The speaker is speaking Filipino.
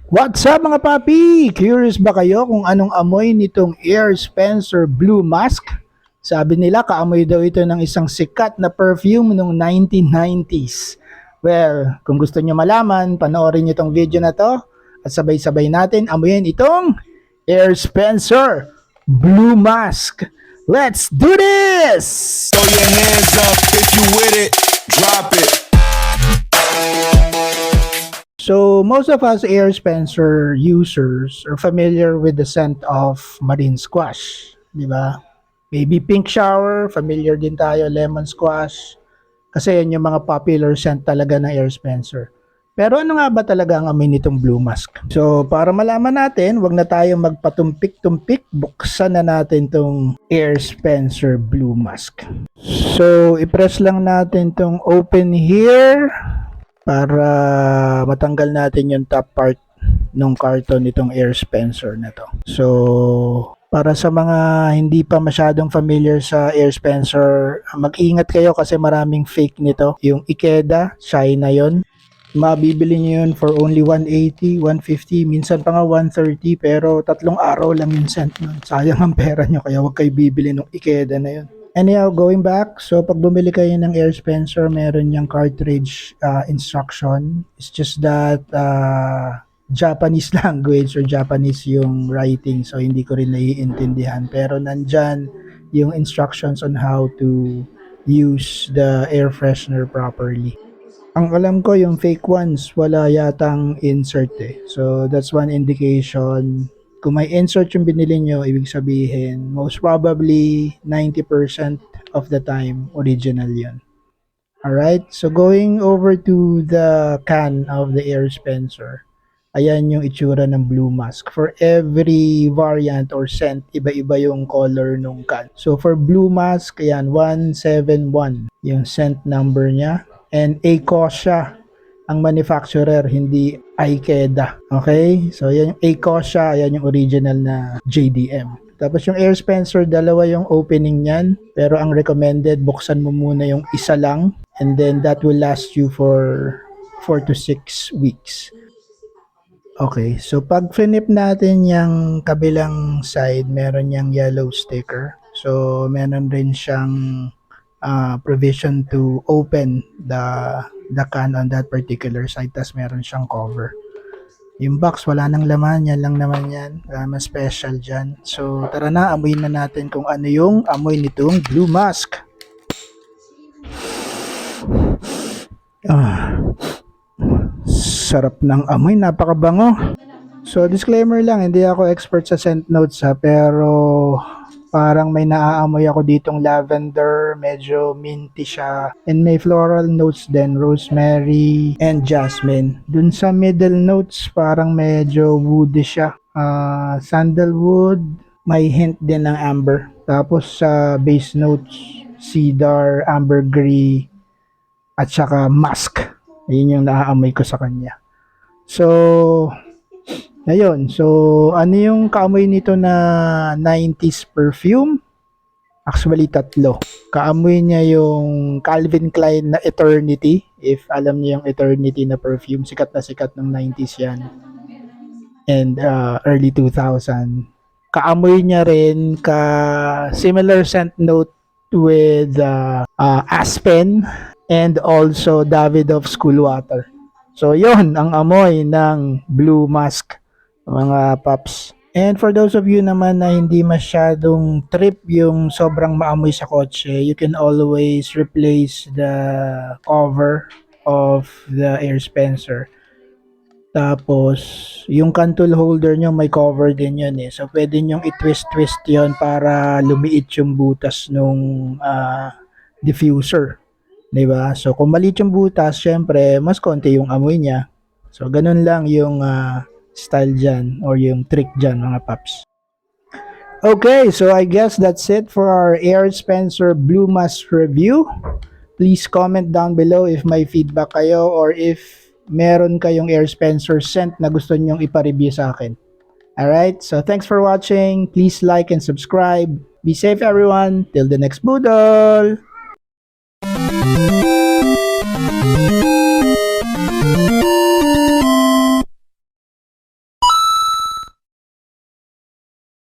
What's up mga papi? Curious ba kayo kung anong amoy nitong Air Spencer Blue Mask? Sabi nila kaamoy daw ito ng isang sikat na perfume noong 1990s. Well, kung gusto nyo malaman, panoorin nyo itong video na to at sabay-sabay natin amuyin itong Air Spencer Blue Mask. Let's do this! Throw your hands up if you with it. Drop it. So, most of us Air Spencer users are familiar with the scent of marine squash, di ba? Maybe pink shower, familiar din tayo, lemon squash, kasi yan yung mga popular scent talaga ng Air Spencer. Pero ano nga ba talaga ang amoy nitong Blue Mask? So, para malaman natin, wag na tayong magpatumpik-tumpik, buksan na natin tong Air Spencer Blue Mask. So, i-press lang natin tong open here para matanggal natin yung top part ng carton nitong Air Spencer na to. So, para sa mga hindi pa masyadong familiar sa Air Spencer, mag-ingat kayo kasi maraming fake nito. Yung Ikeda, China yon. Mabibili nyo yun for only 180, 150, minsan pa nga 130, pero 3 araw lang yung scent nun. Sayang ang pera nyo, kaya huwag kayo bibili ng Ikeda na yun. Anyhow, going back, so pag bumili kayo ng Air Spencer, meron yung cartridge instruction. It's just that Japanese language or Japanese yung writing, so hindi ko rin naiintindihan. Pero nandyan yung instructions on how to use the air freshener properly. Ang alam ko, yung fake ones, wala yatang insert eh. So, that's one indication. Kung may insert yung binili nyo, ibig sabihin, most probably 90% of the time, original yun. Alright, so going over to the can of the Air Spencer. Ayan yung itsura ng Blue Mask. For every variant or scent, iba-iba yung color nung can. So for Blue Mask, ayan, 171 yung scent number niya. And Acacia ang manufacturer, hindi Ikeda. Okay? So, yan yung Acacia, yan yung original na JDM. Tapos yung Air Spencer, dalawa yung opening niyan. Pero ang recommended, buksan mo muna yung isa lang. And then that will last you for 4 to 6 weeks. Okay, so pag finip natin yung kabilang side, meron yung yellow sticker. So, meron rin siyang provision to open the can on that particular side, tas meron siyang cover. Yung box wala nang laman, yan lang naman yan, mas special dyan. So tara na, amoyin na natin kung ano yung amoy nitong Blue Mask. Sarap ng amoy, napakabango. So disclaimer lang, hindi ako expert sa scent notes ha, pero parang may naaamoy ako ditong lavender, medyo minty siya. And may floral notes din, rosemary and jasmine. Dun sa middle notes, parang medyo woody siya. Sandalwood, may hint din ng amber. Tapos sa base notes, cedar, ambergris, at saka musk. Ayun yung naaamoy ko sa kanya. So, ayun. So, ano yung kaamoy nito na 90s perfume? Actually, 3. Kaamoy niya yung Calvin Klein na Eternity. If alam niyo yung Eternity na perfume, sikat na sikat ng 90s yan. And early 2000. Kaamoy niya rin similar scent note with Aspen and also Davidoff School Water. So, yon ang amoy ng Blue Mask, mga paps. And for those of you naman na hindi masyadong trip yung sobrang maamoy sa kotse, you can always replace the cover of the Air Spencer. Tapos, yung cantle holder nyo may cover din yun eh. So, pwede nyong i-twist-twist yon para lumiit yung butas nung diffuser. Diba? So, kung maliit yung butas, syempre, mas konti yung amoy niya. So, ganun lang yung style dyan or yung trick dyan, mga paps. Okay, so I guess that's it for our Air Spencer Blue Mask review. Please comment down below if may feedback kayo or if meron kayong Air Spencer scent na gusto nyong ipa-review sa akin. Alright, so thanks for watching. Please like and subscribe. Be safe everyone. Till the next Boodle!